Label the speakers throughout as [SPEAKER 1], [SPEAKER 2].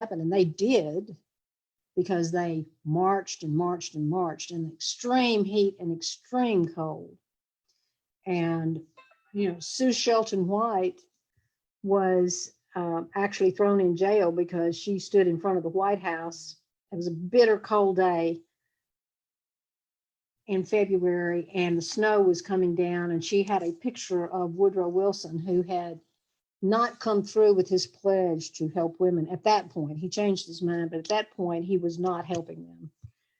[SPEAKER 1] happen. And they did, because they marched and marched and marched in extreme heat and extreme cold. And, Sue Shelton White was actually thrown in jail because she stood in front of the White House. It was a bitter cold day in February, and the snow was coming down, and she had a picture of Woodrow Wilson, who had not come through with his pledge to help women at that point. He changed his mind, but at that point, he was not helping them.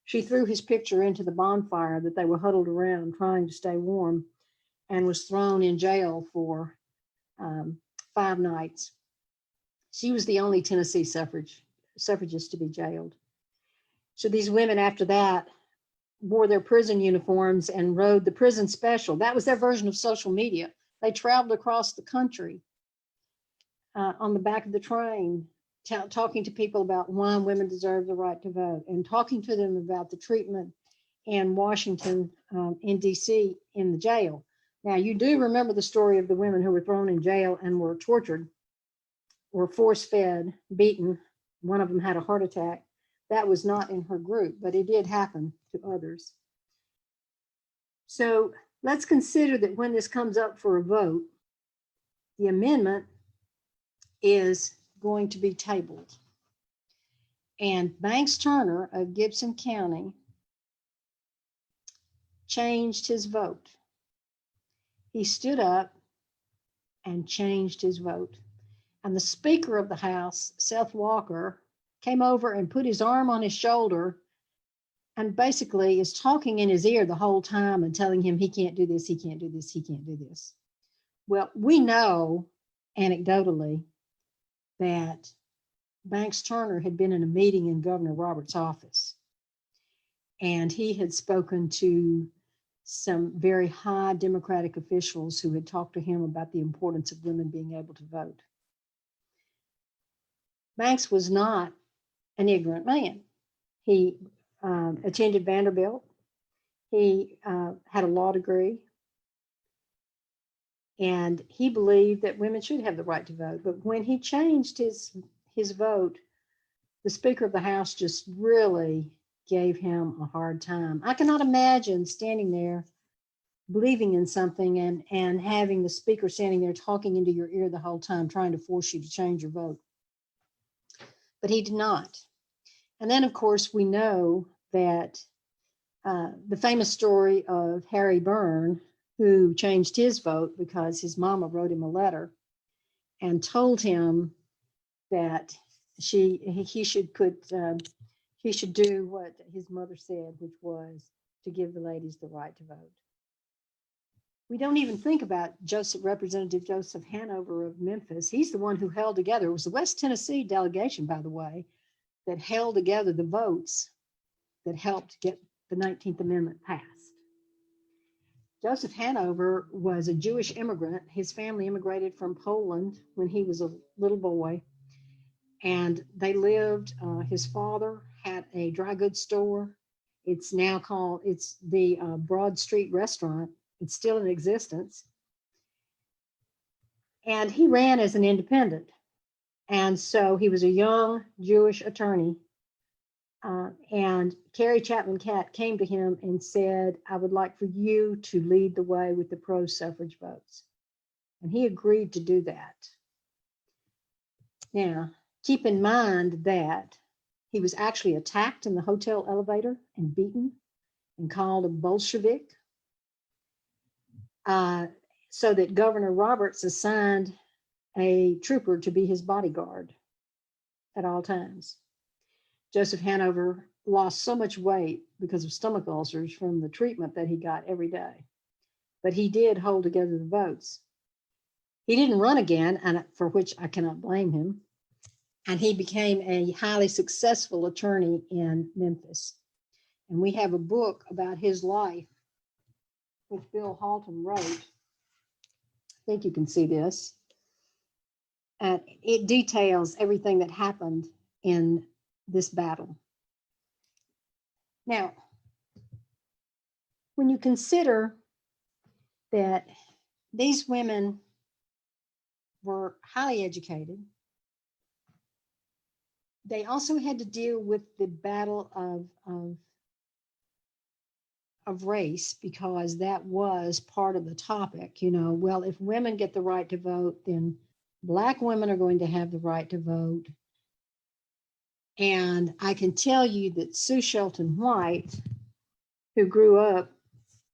[SPEAKER 1] She threw his picture into the bonfire that they were huddled around trying to stay warm, and was thrown in jail for 5 nights. She was the only Tennessee suffragist to be jailed. So these women after that wore their prison uniforms and rode the prison special. That was their version of social media. They traveled across the country on the back of the train, talking to people about why women deserve the right to vote, and talking to them about the treatment in Washington, in DC, in the jail. Now, you do remember the story of the women who were thrown in jail and were tortured, were force-fed, beaten. One of them had a heart attack. That was not in her group, but it did happen to others. So let's consider that when this comes up for a vote, the amendment is going to be tabled. And Banks Turner of Gibson County changed his vote. He stood up and changed his vote. And the Speaker of the House, Seth Walker, came over and put his arm on his shoulder and basically is talking in his ear the whole time and telling him he can't do this, he can't do this, he can't do this. Well, we know anecdotally that Banks Turner had been in a meeting in Governor Roberts' office, and he had spoken to some very high Democratic officials who had talked to him about the importance of women being able to vote. Banks was not an ignorant man. He attended Vanderbilt. He had a law degree. And he believed that women should have the right to vote. But when he changed his vote, the Speaker of the House just really gave him a hard time. I cannot imagine standing there believing in something and having the Speaker standing there talking into your ear the whole time, trying to force you to change your vote. But he did not. And then, of course, we know that the famous story of Harry Byrne, who changed his vote because his mama wrote him a letter and told him that he should do what his mother said, which was to give the ladies the right to vote. We don't even think about Representative Joseph Hanover of Memphis. He's the one who held together. It was the West Tennessee delegation, by the way, that held together the votes that helped get the 19th Amendment passed. Joseph Hanover was a Jewish immigrant. His family immigrated from Poland when he was a little boy, and they lived, his father had a dry goods store. It's now called, it's the Broad Street Restaurant. It's still in existence. And he ran as an independent. And so he was a young Jewish attorney. And Carrie Chapman Catt came to him and said, I would like for you to lead the way with the pro-suffrage votes. And he agreed to do that. Now, keep in mind that he was actually attacked in the hotel elevator and beaten and called a Bolshevik, so that Governor Roberts assigned a trooper to be his bodyguard at all times. Joseph Hanover lost so much weight because of stomach ulcers from the treatment that he got every day. But he did hold together the votes. He didn't run again, and for which I cannot blame him. And he became a highly successful attorney in Memphis. And we have a book about his life, which Bill Halton wrote. I think you can see this. And it details everything that happened in this battle. Now, when you consider that these women were highly educated, they also had to deal with the battle of race, because that was part of the topic. Well, if women get the right to vote, then Black women are going to have the right to vote. And I can tell you that Sue Shelton White, who grew up,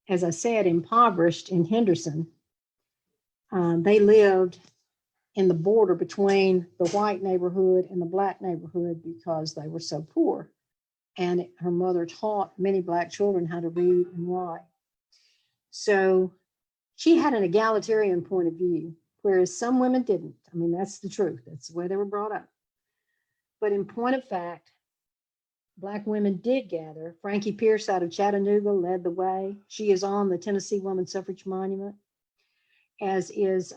[SPEAKER 1] as I said, impoverished in Henderson, they lived in the border between the white neighborhood and the Black neighborhood because they were so poor. And her mother taught many Black children how to read and write. So she had an egalitarian point of view, whereas some women didn't. I mean, that's the truth. That's the way they were brought up. But in point of fact, Black women did gather. Frankie Pierce out of Chattanooga led the way. She is on the Tennessee Woman Suffrage Monument, as is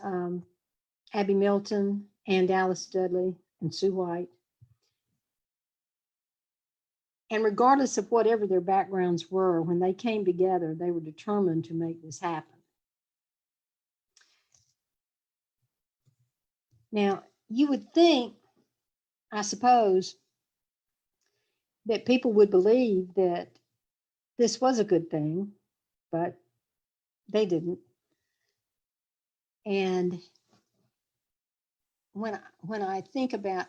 [SPEAKER 1] Abby Milton and Alice Dudley and Sue White. And regardless of whatever their backgrounds were, when they came together, they were determined to make this happen. Now, you would think, I suppose, that people would believe that this was a good thing, but they didn't. And when I think about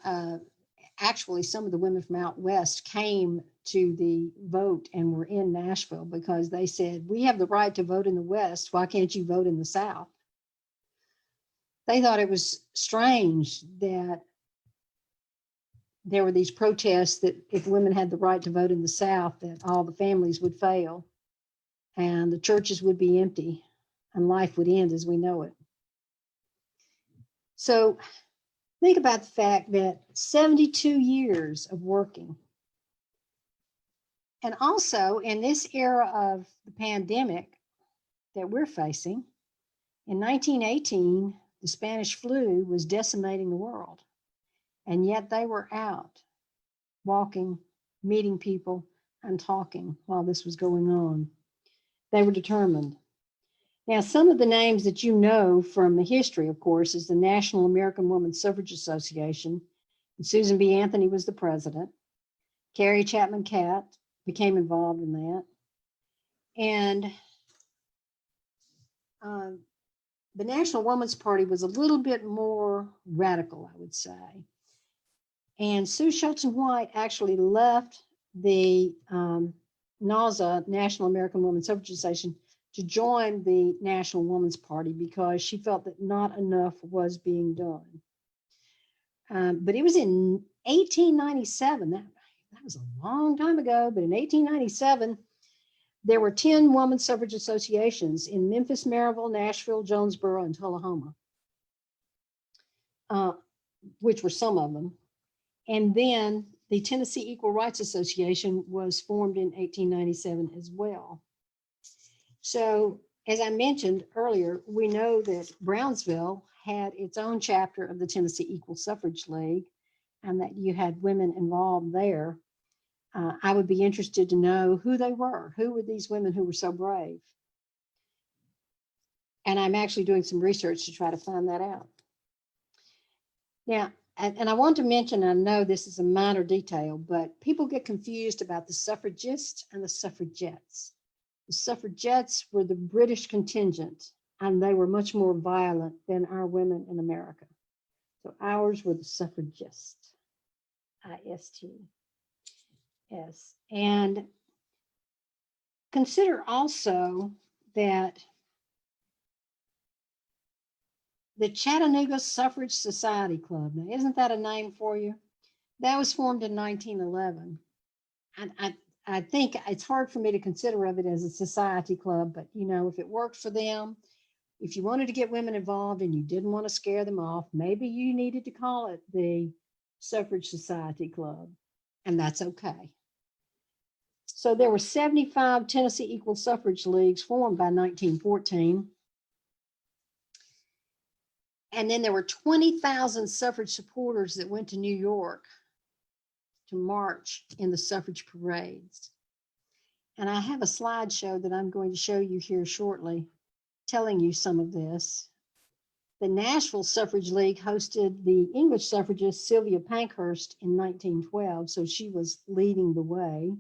[SPEAKER 1] actually some of the women from out west came to the vote and were in Nashville because they said, we have the right to vote in the West. Why can't you vote in the South? They thought it was strange that there were these protests that if women had the right to vote in the South, that all the families would fail and the churches would be empty and life would end as we know it. So think about the fact that 72 years of working. And also in this era of the pandemic that we're facing, in 1918, the Spanish flu was decimating the world. And yet they were out walking, meeting people, and talking while this was going on. They were determined. Now, some of the names that you know from the history, of course, is the National American Woman Suffrage Association. And Susan B. Anthony was the president. Carrie Chapman Catt became involved in that. And the National Woman's Party was a little bit more radical, I would say. And Sue Shelton White actually left the NAWSA, National American Woman Suffrage Association, to join the National Woman's Party because she felt that not enough was being done. But it was in 1897, that was a long time ago, but in 1897, there were 10 woman suffrage associations in Memphis, Maryville, Nashville, Jonesboro, and Tullahoma, which were some of them. And then the Tennessee Equal Rights Association was formed in 1897 as well. So, as I mentioned earlier, we know that Brownsville had its own chapter of the Tennessee Equal Suffrage League, and that you had women involved there. I would be interested to know who they were. Who were these women who were so brave? And I'm actually doing some research to try to find that out. Now, and I want to mention, I know this is a minor detail, but people get confused about the suffragists and the suffragettes. The suffragettes were the British contingent, and they were much more violent than our women in America. So ours were the suffragists, ISTS. And consider also that the Chattanooga Suffrage Society Club, now isn't that a name for you? That was formed in 1911. And I think it's hard for me to consider of it as a society club, but if it worked for them, if you wanted to get women involved and you didn't want to scare them off, maybe you needed to call it the Suffrage Society Club, and that's okay. So there were 75 Tennessee Equal Suffrage Leagues formed by 1914. And then there were 20,000 suffrage supporters that went to New York to march in the suffrage parades. And I have a slideshow that I'm going to show you here shortly, telling you some of this. The Nashville Suffrage League hosted the English suffragist Sylvia Pankhurst in 1912, so she was leading the way.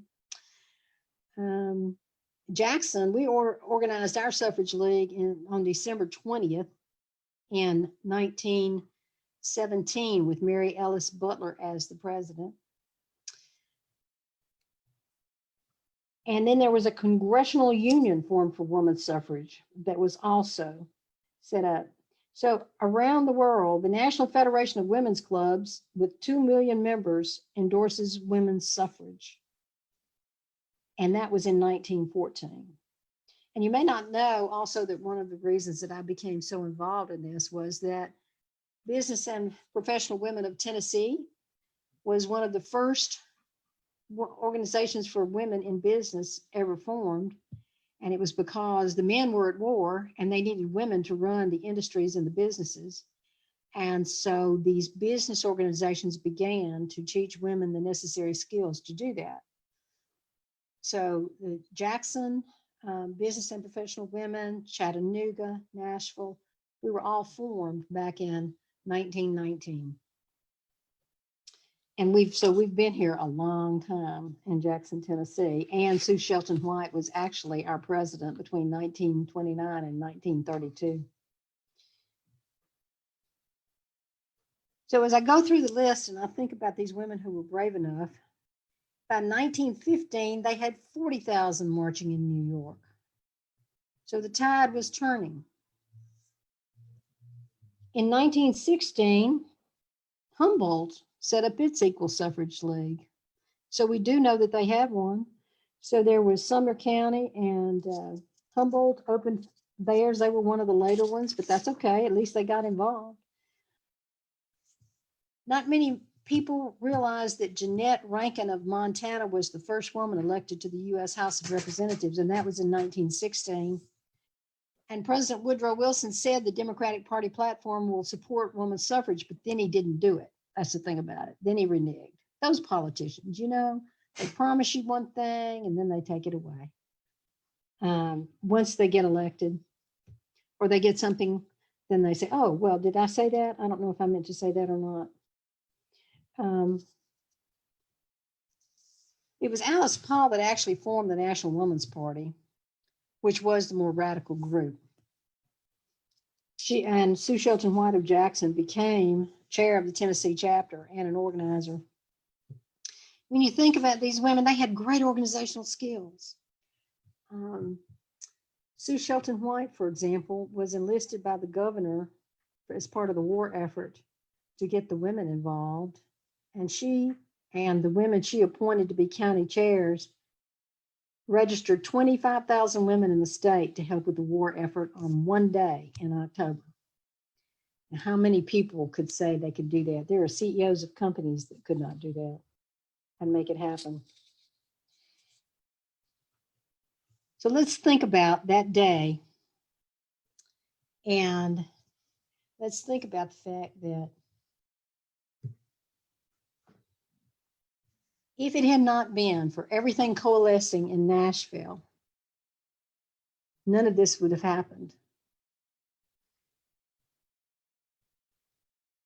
[SPEAKER 1] Jackson, we organized our suffrage league on December 20th in 1917 with Mary Ellis Butler as the president. And then there was a congressional union formed for women's suffrage that was also set up. So around the world, the National Federation of Women's Clubs, with 2 million members, endorses women's suffrage. And that was in 1914. And you may not know also that one of the reasons that I became so involved in this was that Business and Professional Women of Tennessee was one of the first organizations for women in business ever formed. And it was because the men were at war and they needed women to run the industries and the businesses. And so these business organizations began to teach women the necessary skills to do that. So the Jackson, Business and Professional Women, Chattanooga, Nashville, we were all formed back in 1919. And we've been here a long time in Jackson, Tennessee. And Sue Shelton White was actually our president between 1929 and 1932. So as I go through the list and I think about these women who were brave enough, by 1915, they had 40,000 marching in New York. So the tide was turning. In 1916, Humboldt set up its equal suffrage league. So we do know that they had one. So there was Sumner County and Humboldt opened theirs. They were one of the later ones, but that's okay. At least they got involved. Not many people realized that Jeanette Rankin of Montana was the first woman elected to the U.S. House of Representatives, and that was in 1916. And President Woodrow Wilson said the Democratic Party platform will support women's suffrage, but then he didn't do it. That's the thing about it. Then he reneged. Those politicians, they promise you one thing and then they take it away. Once they get elected or they get something, then they say, oh, well, did I say that? I don't know if I meant to say that or not. It was Alice Paul that actually formed the National Women's Party, which was the more radical group. She and Sue Shelton White of Jackson became chair of the Tennessee chapter and an organizer. When you think about these women, they had great organizational skills. Sue Shelton White, for example, was enlisted by the governor as part of the war effort to get the women involved. And she and the women she appointed to be county chairs registered 25,000 women in the state to help with the war effort on one day in October. Now, how many people could say they could do that? There are CEOs of companies that could not do that and make it happen. So let's think about that day. And let's think about the fact that if it had not been for everything coalescing in Nashville, none of this would have happened.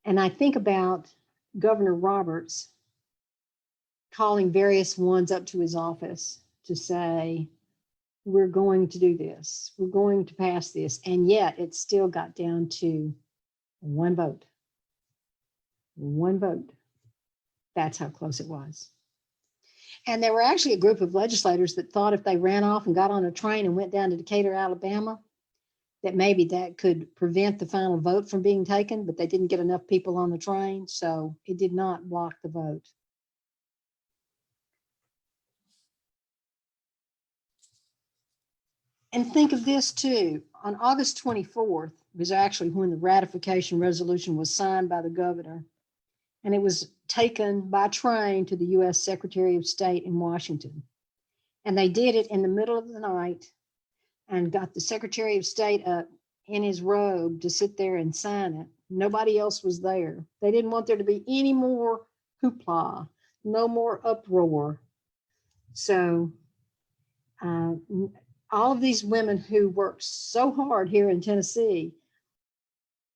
[SPEAKER 1] And I think about Governor Roberts calling various ones up to his office to say, we're going to do this, we're going to pass this, and yet it still got down to one vote. One vote. That's how close it was. And there were actually a group of legislators that thought if they ran off and got on a train and went down to Decatur, Alabama, that maybe that could prevent the final vote from being taken, but they didn't get enough people on the train, so it did not block the vote. And think of this too, on August 24th was actually when the ratification resolution was signed by the governor, and it was taken by train to the U.S. Secretary of State in Washington. And they did it in the middle of the night and got the Secretary of State up in his robe to sit there and sign it. Nobody else was there. They didn't want there to be any more hoopla, no more uproar. So all of these women who worked so hard here in Tennessee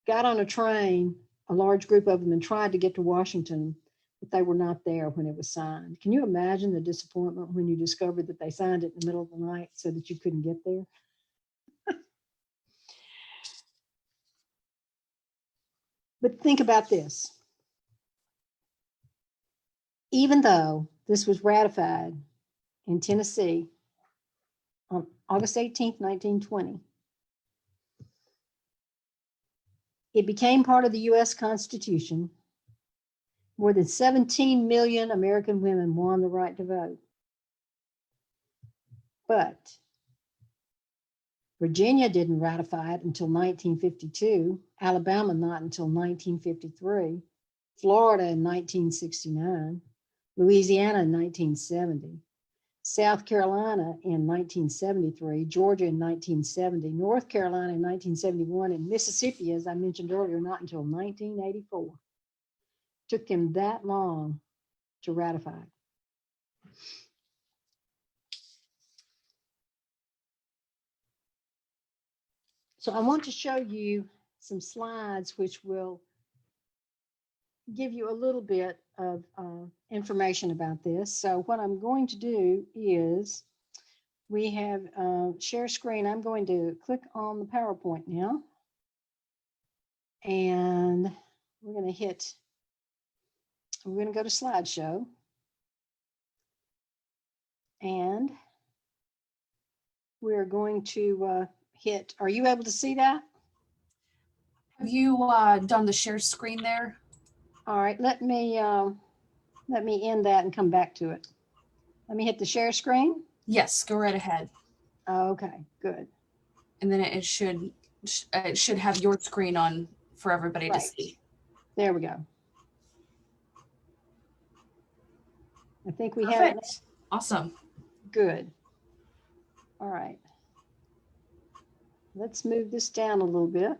[SPEAKER 1] got on a train, a large group of them, and tried to get to Washington, but they were not there when it was signed. Can you imagine the disappointment when you discovered that they signed it in the middle of the night so that you couldn't get there? But think about this. Even though this was ratified in Tennessee on August 18th, 1920, it became part of the U.S. Constitution. More than 17 million American women won the right to vote. But Virginia didn't ratify it until 1952, Alabama not until 1953, Florida in 1969, Louisiana in 1970, South Carolina in 1973, Georgia in 1970, North Carolina in 1971, and Mississippi, as I mentioned earlier, not until 1984. Took them that long to ratify. So I want to show you some slides which will give you a little bit of information about this. So what I'm going to do is we have share screen. I'm going to click on the PowerPoint now. And we're going to go to slideshow. And we're going to hit, are you able to see that?
[SPEAKER 2] Have you done the share screen there?
[SPEAKER 1] All right, let me end that and come back to it. Let me hit the share screen.
[SPEAKER 2] Yes, go right ahead.
[SPEAKER 1] Okay, good.
[SPEAKER 2] And then it should have your screen on for everybody to see.
[SPEAKER 1] There we go. I think we
[SPEAKER 2] Perfect.
[SPEAKER 1] have it.
[SPEAKER 2] Awesome.
[SPEAKER 1] Good. All right. Let's move this down a little bit.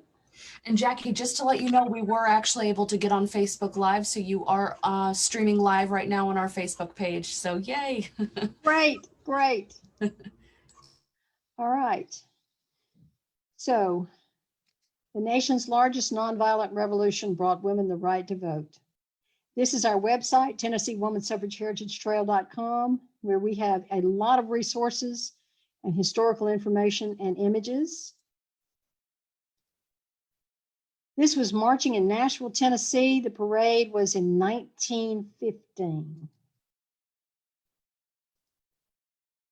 [SPEAKER 2] And Jackie, just to let you know, we were actually able to get on Facebook Live. So you are streaming live right now on our Facebook page. So yay.
[SPEAKER 1] Great, great. All right. So the nation's largest nonviolent revolution brought women the right to vote. This is our website, TennesseeWomanSuffrageHeritageTrail.com, where we have a lot of resources and historical information and images. This was marching in Nashville, Tennessee. The parade was in 1915.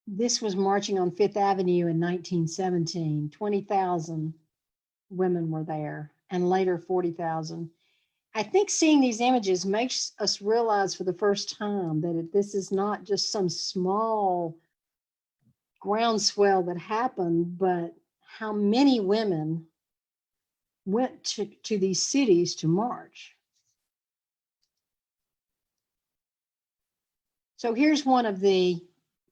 [SPEAKER 1] This was marching on Fifth Avenue in 1917. 20,000 women were there, and later 40,000. I think seeing these images makes us realize for the first time that this is not just some small groundswell that happened, but how many women went to these cities to march. So here's one of the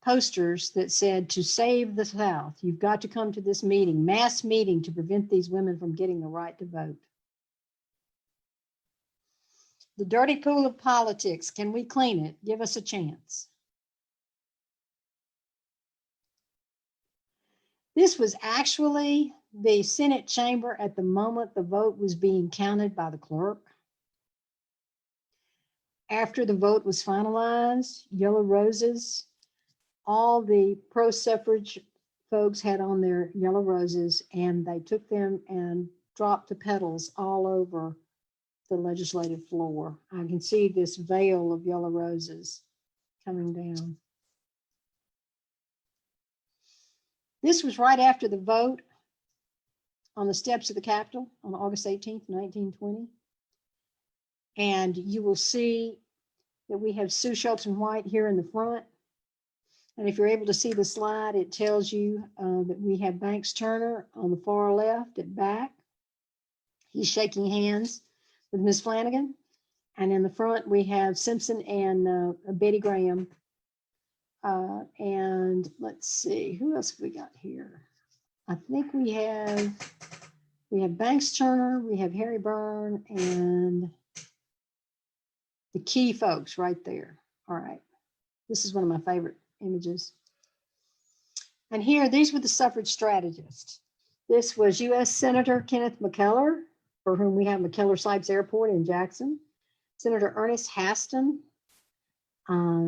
[SPEAKER 1] posters that said, "To save the South, you've got to come to this meeting, mass meeting, to prevent these women from getting the right to vote." The dirty pool of politics, can we clean it? Give us a chance. This was actually the Senate chamber at the moment the vote was being counted by the clerk. After the vote was finalized, yellow roses, all the pro-suffrage folks had on their yellow roses, and they took them and dropped the petals all over the legislative floor. I can see this veil of yellow roses coming down. This was right after the vote on the steps of the Capitol on August 18th, 1920. And you will see that we have Sue Shelton White here in the front. And if you're able to see the slide, it tells you that we have Banks Turner on the far left at back. He's shaking hands with Ms. Flanagan. And in the front, we have Simpson and Betty Graham. And let's see, who else have we got here? I think we have Banks Turner, we have Harry Byrne, and the key folks right there. All right. This is one of my favorite images. And here, these were the suffrage strategists. This was U.S. Senator Kenneth McKellar. for whom we have McKellar-Sipes Airport in Jackson, Senator Ernest Haston,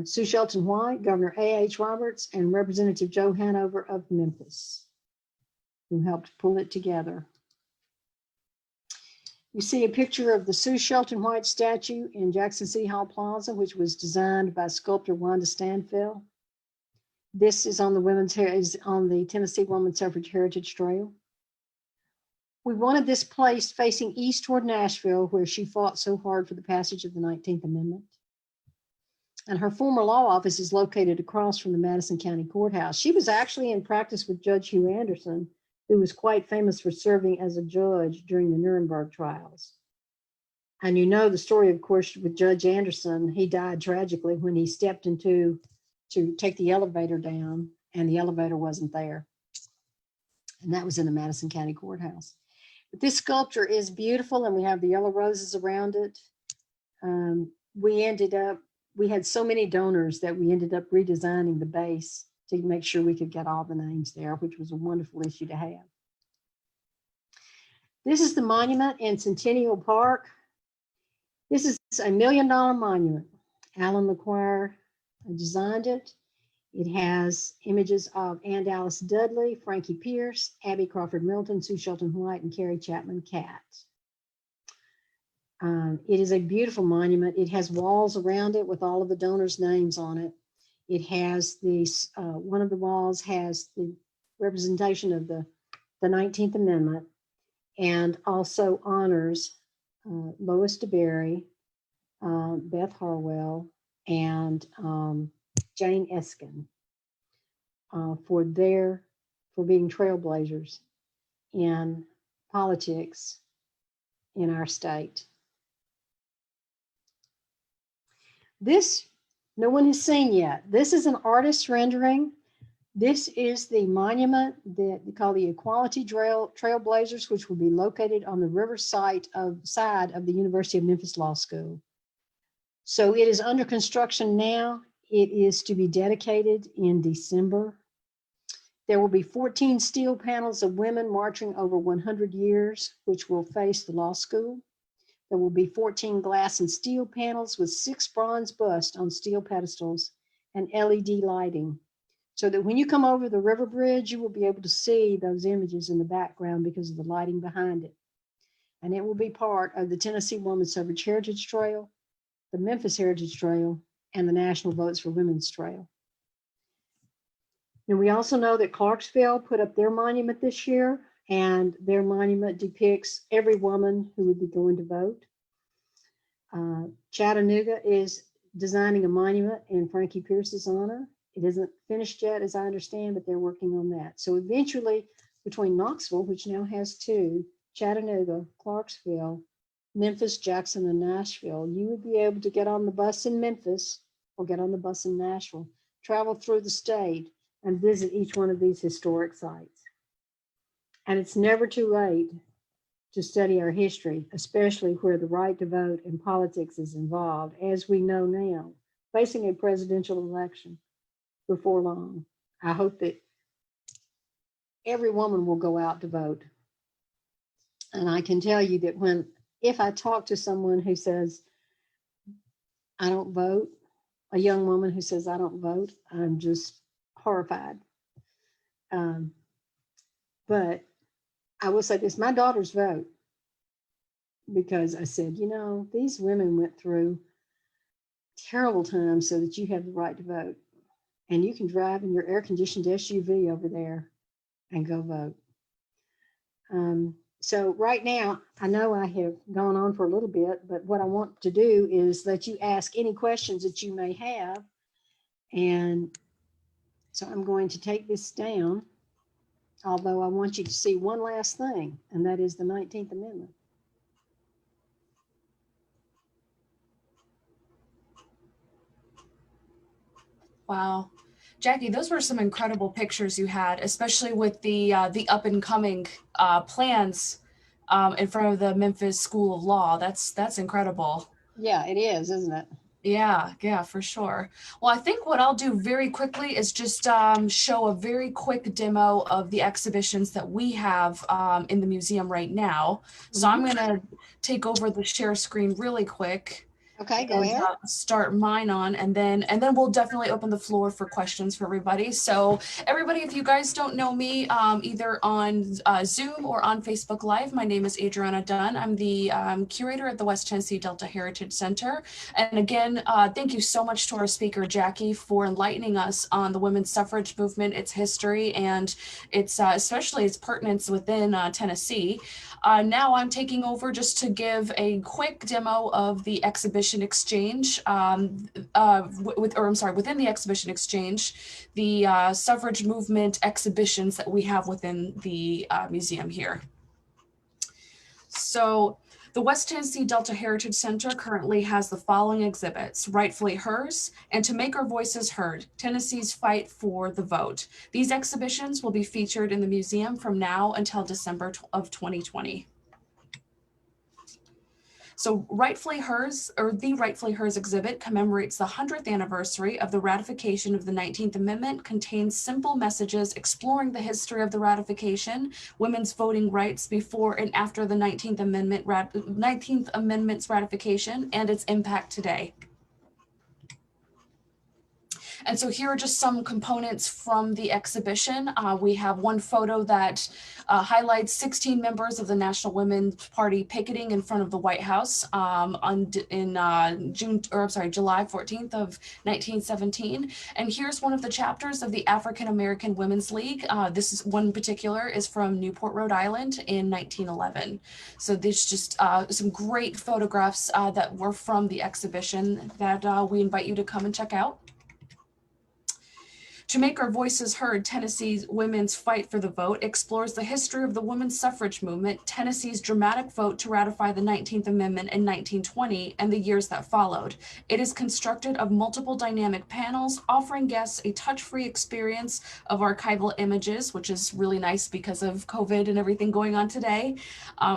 [SPEAKER 1] Sue Shelton White, Governor A.H. Roberts, and Representative Joe Hanover of Memphis, who helped pull it together. You see a picture of the Sue Shelton White statue in Jackson City Hall Plaza, which was designed by sculptor Wanda Stanfield. This is on the Tennessee Women's Suffrage Heritage Trail. We wanted this place facing east toward Nashville, where she fought so hard for the passage of the 19th Amendment. And her former law office is located across from the Madison County Courthouse. She was actually in practice with Judge Hugh Anderson, who was quite famous for serving as a judge during the Nuremberg trials. And you know the story, of course, with Judge Anderson. He died tragically when he stepped to take the elevator down, and the elevator wasn't there. And that was in the Madison County Courthouse. But this sculpture is beautiful, and we have the yellow roses around it. We had so many donors that we ended up redesigning the base to make sure we could get all the names there, which was a wonderful issue to have. This is the monument in Centennial Park. This is a $1 million monument. Alan LaQuire designed it. It has images of Ann Dallas Dudley, Frankie Pierce, Abby Crawford Milton, Sue Shelton White, and Carrie Chapman Catt. It is a beautiful monument. It has walls around it with all of the donors' names on it. It has these, one of the walls has the representation of the 19th Amendment, and also honors Lois DeBerry, Beth Harwell, and Jane Eskin for being trailblazers in politics in our state. This, no one has seen yet. This is an artist's rendering. This is the monument that we call the Equality Trailblazers, which will be located on the river side of the University of Memphis Law School. So it is under construction now. It is to be dedicated in December. There will be 14 steel panels of women marching over 100 years, which will face the law school. There will be 14 glass and steel panels with 6 bronze busts on steel pedestals and LED lighting, so that when you come over the river bridge, you will be able to see those images in the background because of the lighting behind it. And it will be part of the Tennessee Women's Suffrage Heritage Trail, the Memphis Heritage Trail, and the National Votes for Women's Trail. And we also know that Clarksville put up their monument this year, and their monument depicts every woman who would be going to vote. Chattanooga is designing a monument in Frankie Pierce's honor. It isn't finished yet, as I understand, but they're working on that. So eventually, between Knoxville, which now has 2, Chattanooga, Clarksville, Memphis, Jackson, and Nashville, you would be able to get on the bus in Memphis or get on the bus in Nashville, travel through the state, and visit each one of these historic sites. And it's never too late to study our history, especially where the right to vote and politics is involved, as we know now, facing a presidential election before long. I hope that every woman will go out to vote. And I can tell you that if I talk to someone who says, I don't vote, a young woman who says, I don't vote, I'm just horrified. But I will say this, my daughters vote, because I said, you know, these women went through terrible times so that you have the right to vote. And you can drive in your air-conditioned SUV over there and go vote. So right now, I know I have gone on for a little bit, but what I want to do is let you ask any questions that you may have. And so I'm going to take this down, although I want you to see one last thing, and that is the 19th Amendment.
[SPEAKER 2] Wow. Jackie, those were some incredible pictures you had, especially with the up and coming plans in front of the Memphis School of Law. That's incredible.
[SPEAKER 1] Yeah, it is, isn't it?
[SPEAKER 2] Yeah, for sure. Well, I think what I'll do very quickly is just show a very quick demo of the exhibitions that we have in the museum right now. So I'm going to take over the share screen really quick.
[SPEAKER 1] Okay, go
[SPEAKER 2] And
[SPEAKER 1] ahead.
[SPEAKER 2] start mine on, and then we'll definitely open the floor for questions for everybody. So everybody, if you guys don't know me, either on Zoom or on Facebook Live, my name is Adriana Dunn. I'm the curator at the West Tennessee Delta Heritage Center. And again, thank you so much to our speaker, Jackie, for enlightening us on the women's suffrage movement, its history, and its especially its pertinence within Tennessee. Now I'm taking over just to give a quick demo of the exhibition exchange, within the exhibition exchange, the suffrage movement exhibitions that we have within the museum here. So the West Tennessee Delta Heritage Center currently has the following exhibits: Rightfully Hers and To Make Our Voices Heard, Tennessee's Fight for the Vote. These exhibitions will be featured in the museum from now until December of 2020. So Rightfully Hers, or the Rightfully Hers exhibit, commemorates the 100th anniversary of the ratification of the 19th Amendment, contains simple messages exploring the history of the ratification, women's voting rights before and after the 19th Amendment's ratification, and its impact today. And so here are just some components from the exhibition. We have one photo that highlights 16 members of the National Women's Party picketing in front of the White House July 14th of 1917. And here's one of the chapters of the African American Women's League. This is one particular is from Newport, Rhode Island in 1911. So there's just some great photographs that were from the exhibition that we invite you to come and check out. To Make Our Voices Heard, Tennessee's Women's Fight for the Vote explores the history of the women's suffrage movement, Tennessee's dramatic vote to ratify the 19th Amendment in 1920, and the years that followed. It is constructed of multiple dynamic panels, offering guests a touch-free experience of archival images, which is really nice because of COVID and everything going on today,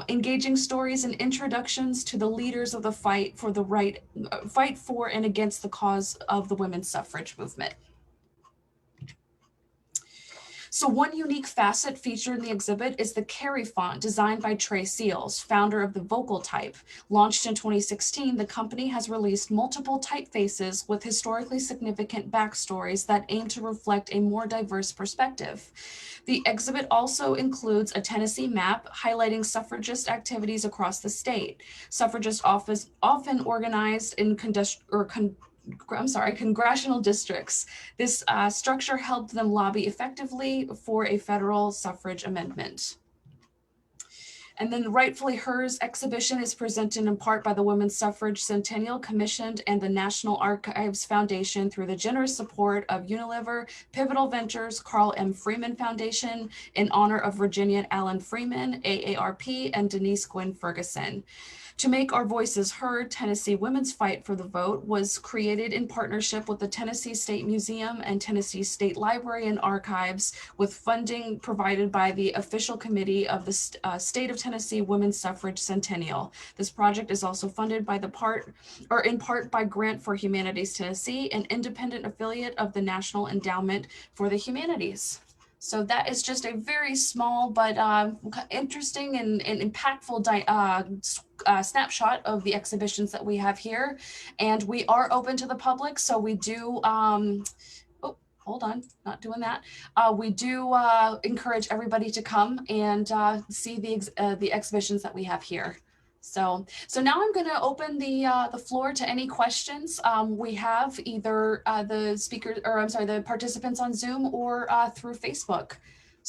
[SPEAKER 2] engaging stories and introductions to the leaders of the fight for and against the cause of the women's suffrage movement. So one unique facet featured in the exhibit is the Carey font designed by Trey Seals, founder of the Vocal Type. Launched in 2016, the company has released multiple typefaces with historically significant backstories that aim to reflect a more diverse perspective. The exhibit also includes a Tennessee map highlighting suffragist activities across the state. Suffragists often organized in congressional districts. This structure helped them lobby effectively for a federal suffrage amendment. And then the Rightfully Hers exhibition is presented in part by the Women's Suffrage Centennial Commissioned and the National Archives Foundation through the generous support of Unilever, Pivotal Ventures, Carl M. Freeman Foundation, in honor of Virginia Allen Freeman, AARP, and Denise Gwynn Ferguson. To Make Our Voices Heard, Tennessee Women's Fight for the Vote was created in partnership with the Tennessee State Museum and Tennessee State Library and Archives, with funding provided by the official committee of the State of Tennessee Women's Suffrage Centennial. This project is also funded by in part by Grant for Humanities Tennessee, an independent affiliate of the National Endowment for the Humanities. So that is just a very small but interesting and impactful snapshot of the exhibitions that we have here. And we are open to the public, so we do, hold on, not doing that. We do encourage everybody to come and see the exhibitions that we have here. So now I'm going to open the floor to any questions. We have either the participants on Zoom or through Facebook.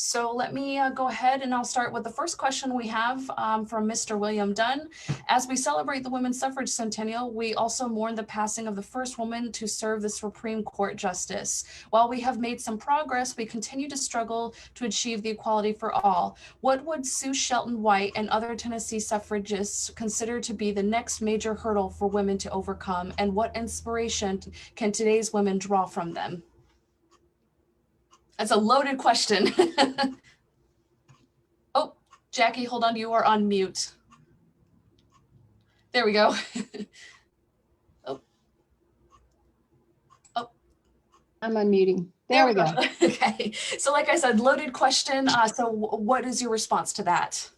[SPEAKER 2] So let me go ahead and I'll start with the first question we have from Mr. William Dunn. As we celebrate the Women's Suffrage Centennial, we also mourn the passing of the first woman to serve the Supreme Court Justice. While we have made some progress, we continue to struggle to achieve the equality for all. What would Sue Shelton White and other Tennessee suffragists consider to be the next major hurdle for women to overcome, and what inspiration can today's women draw from them? That's a loaded question. Oh, Jackie, hold on, you are on mute. There we go. Oh,
[SPEAKER 1] I'm unmuting. There we go.
[SPEAKER 2] Okay. So like I said, loaded question. So what is your response to that?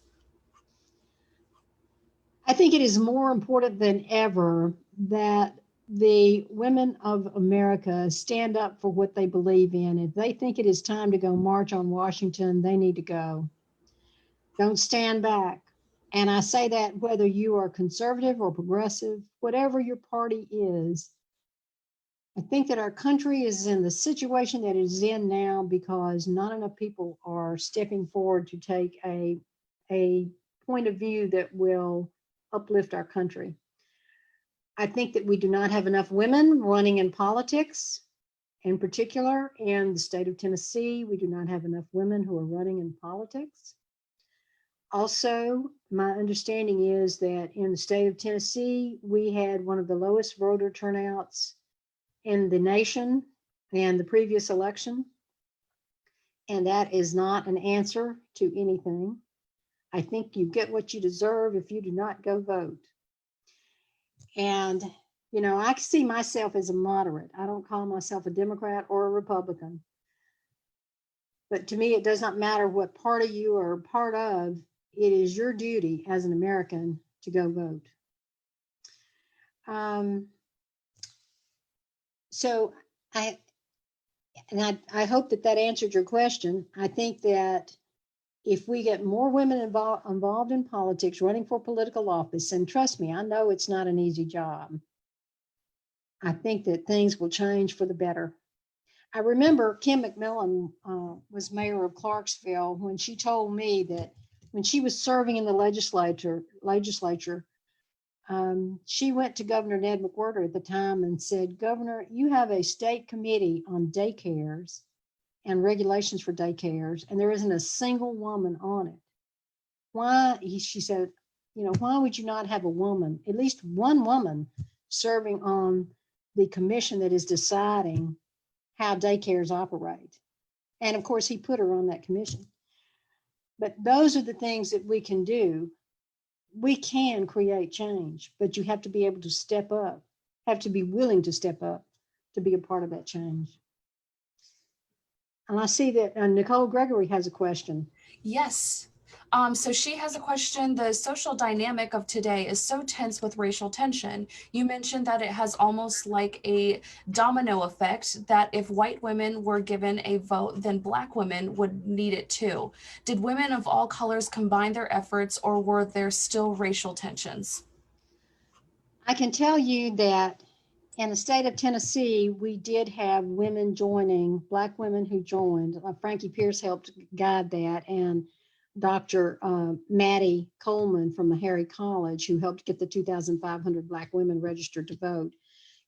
[SPEAKER 1] I think it is more important than ever that the women of America stand up for what they believe in. If they think it is time to go march on Washington, they need to go. Don't stand back. And I say that whether you are conservative or progressive, whatever your party is, I think that our country is in the situation that it is in now because not enough people are stepping forward to take a point of view that will uplift our country. I think that we do not have enough women running in politics. In particular, in the state of Tennessee, we do not have enough women who are running in politics. Also, my understanding is that in the state of Tennessee, we had one of the lowest voter turnouts in the nation in the previous election. And that is not an answer to anything. I think you get what you deserve if you do not go vote. And, you know, I see myself as a moderate. I don't call myself a Democrat or a Republican. But to me, it does not matter what party you are a part of. It is your duty as an American to go vote. So I hope that answered your question. I think that if we get more women involved in politics, running for political office, and trust me, I know it's not an easy job, I think that things will change for the better. I remember Kim McMillan was mayor of Clarksville when she told me that when she was serving in the legislature, she went to Governor Ned McWhorter at the time and said, Governor, you have a state committee on daycares and regulations for daycares, and there isn't a single woman on it. Why, she said, you know, why would you not have a woman, at least one woman, serving on the commission that is deciding how daycares operate? And of course, he put her on that commission. But those are the things that we can do. We can create change, but you have to be able to step up, have to be willing to step up to be a part of that change. And I see that Nicole Gregory has a question.
[SPEAKER 2] Yes. So she has a question. The social dynamic of today is so tense with racial tension. You mentioned that it has almost like a domino effect, that if white women were given a vote, then Black women would need it too. Did women of all colors combine their efforts, or were there still racial tensions?
[SPEAKER 1] I can tell you that in the state of Tennessee, we did have women joining, Black women who joined. Frankie Pierce helped guide that, and Dr. Maddie Coleman from Meharry College, who helped get the 2,500 Black women registered to vote.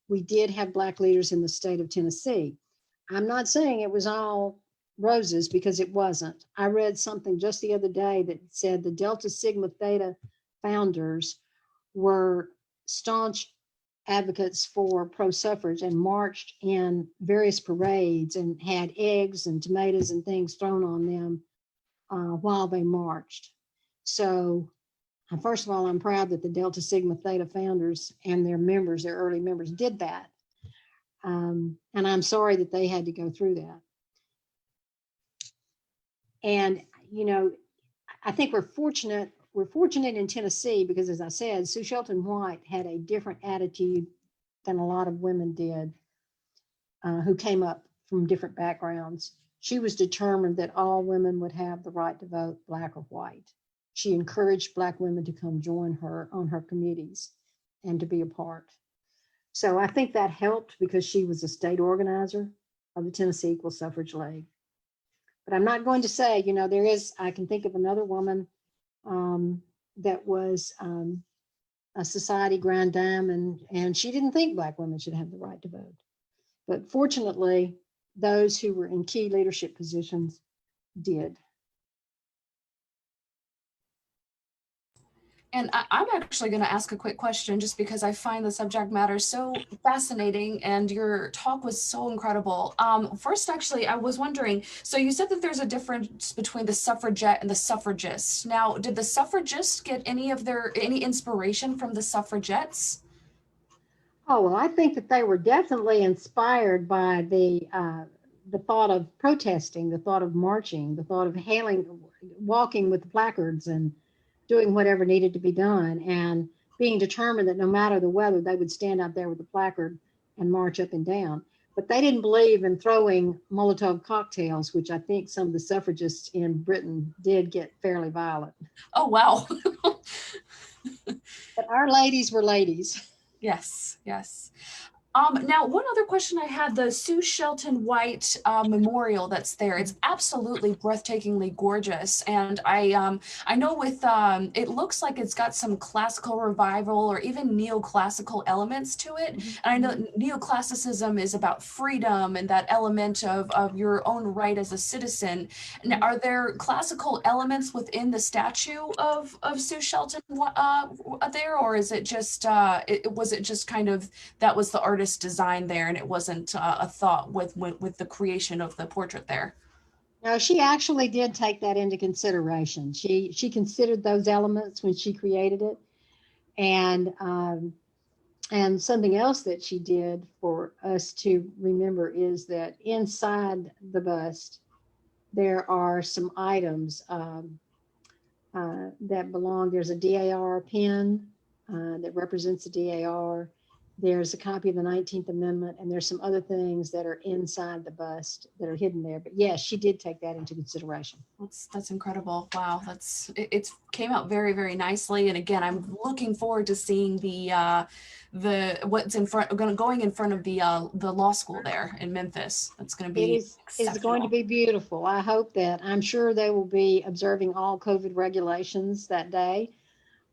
[SPEAKER 1] We did have Black leaders in the state of Tennessee. I'm not saying it was all roses, because it wasn't. I read something just the other day that said the Delta Sigma Theta founders were staunch advocates for pro-suffrage and marched in various parades and had eggs and tomatoes and things thrown on them while they marched. So first of all, I'm proud that the Delta Sigma Theta founders and their members, their early members, did that. And I'm sorry that they had to go through that. And, you know, I think we're fortunate in Tennessee because, as I said, Sue Shelton White had a different attitude than a lot of women did who came up from different backgrounds. She was determined that all women would have the right to vote, Black or white. She encouraged Black women to come join her on her committees and to be a part. So I think that helped because she was a state organizer of the Tennessee Equal Suffrage League. But I'm not going to say, you know, I can think of another woman that was a society grand dame, and she didn't think Black women should have the right to vote. But fortunately, those who were in key leadership positions did.
[SPEAKER 2] And I'm actually going to ask a quick question just because I find the subject matter so fascinating and your talk was so incredible. First, actually, I was wondering, so you said that there's a difference between the suffragette and the suffragist. Now, did the suffragists get any inspiration from the suffragettes?
[SPEAKER 1] Oh, well, I think that they were definitely inspired by the thought of protesting, the thought of marching, the thought of hailing, walking with the placards and doing whatever needed to be done, and being determined that no matter the weather, they would stand out there with the placard and march up and down. But they didn't believe in throwing Molotov cocktails, which I think some of the suffragists in Britain did get fairly violent.
[SPEAKER 2] Oh, wow.
[SPEAKER 1] But our ladies were ladies.
[SPEAKER 2] Yes, yes. Now, one other question I had, the Sue Shelton White memorial that's there, it's absolutely breathtakingly gorgeous. And I know with, it looks like it's got some classical revival or even neoclassical elements to it. And I know neoclassicism is about freedom and that element of your own right as a citizen. And are there classical elements within the statue of Sue Shelton there, or is it just, was it just kind of, that was the artist's design there and it wasn't a thought with the creation of the portrait there?
[SPEAKER 1] No, she actually did take that into consideration. She considered those elements when she created it, and something else that she did for us to remember is that inside the bust there are some items that belong. There's a DAR pin that represents the DAR. There's a copy of the 19th Amendment, and there's some other things that are inside the bust that are hidden there. But yes, she did take that into consideration.
[SPEAKER 2] That's incredible. Wow, it's came out very, very nicely. And again, I'm looking forward to seeing the what's in front, going in front of the law school there in Memphis. That's going to be
[SPEAKER 1] It's going to be beautiful. I hope that, I'm sure they will be observing all COVID regulations that day.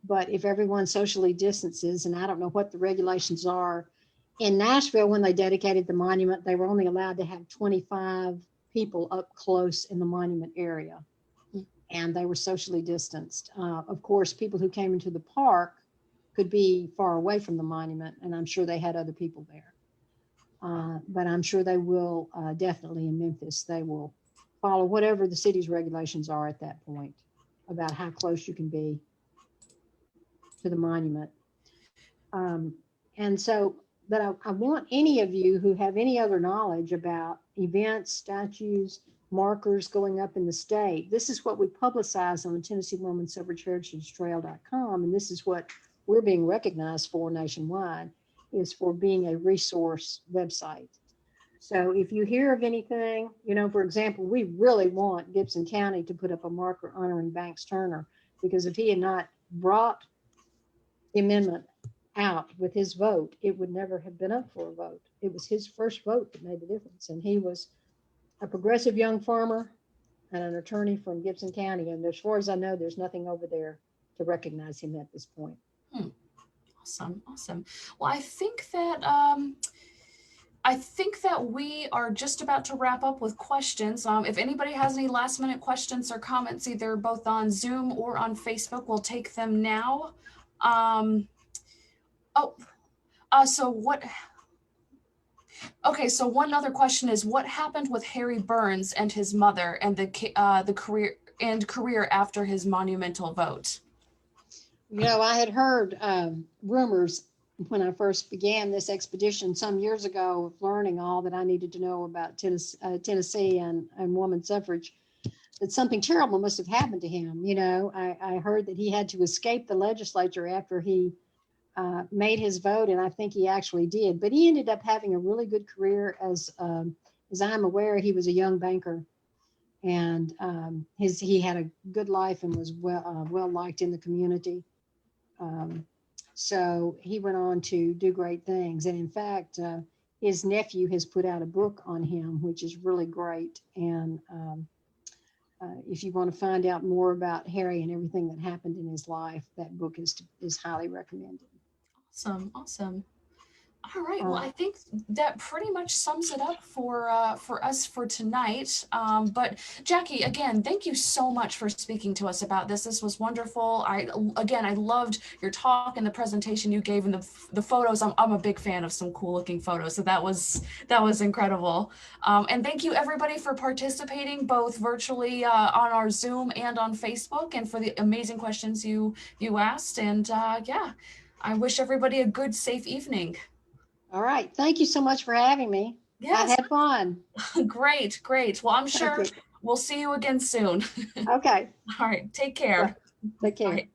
[SPEAKER 1] But if everyone socially distances, and I don't know what the regulations are, in Nashville, when they dedicated the monument, they were only allowed to have 25 people up close in the monument area, and they were socially distanced. Of course, people who came into the park could be far away from the monument, and I'm sure they had other people there. But I'm sure they will definitely in Memphis, they will follow whatever the city's regulations are at that point about how close you can be to the monument. And so, but I want any of you who have any other knowledge about events, statues, markers going up in the state, this is what we publicize on the Tennessee Woman Suffrage Heritage Trail.com. And this is what we're being recognized for nationwide, is for being a resource website. So if you hear of anything, for example, we really want Gibson County to put up a marker honoring Banks Turner, because if he had not brought the amendment out with his vote, it would never have been up for a vote. It was his first vote that made the difference. And he was a progressive young farmer and an attorney from Gibson County. And as far as I know, there's nothing over there to recognize him at this point.
[SPEAKER 2] Awesome. Awesome. Well, I think that we are just about to wrap up with questions. If anybody has any last minute questions or comments, either both on Zoom or on Facebook, we'll take them now. So one other question is, what happened with Harry Burns and his mother and the career after his monumental vote?
[SPEAKER 1] I had heard rumors when I first began this expedition some years ago of learning all that I needed to know about Tennessee and woman suffrage, that something terrible must have happened to him. I heard that he had to escape the legislature after he made his vote, and I think he actually did. But he ended up having a really good career. As I'm aware, he was a young banker, and he had a good life and was well liked in the community. So he went on to do great things. And in fact, his nephew has put out a book on him, which is really great. And if you want to find out more about Harry and everything that happened in his life, that book is highly recommended.
[SPEAKER 2] Awesome. All right. Well, I think that pretty much sums it up for us for tonight. But Jackie, again, thank you so much for speaking to us about this. This was wonderful. I loved your talk and the presentation you gave, and the photos. I'm a big fan of some cool looking photos. So that was incredible. And thank you everybody for participating, both virtually on our Zoom and on Facebook, and for the amazing questions you asked. And I wish everybody a good, safe evening.
[SPEAKER 1] All right. Thank you so much for having me. I
[SPEAKER 2] Yes,
[SPEAKER 1] had fun.
[SPEAKER 2] great, great. Well, I'm sure
[SPEAKER 1] Okay.
[SPEAKER 2] we'll see you again soon.
[SPEAKER 1] Okay.
[SPEAKER 2] All right, take
[SPEAKER 1] Bye.
[SPEAKER 2] care.
[SPEAKER 1] Take care.
[SPEAKER 2] Bye.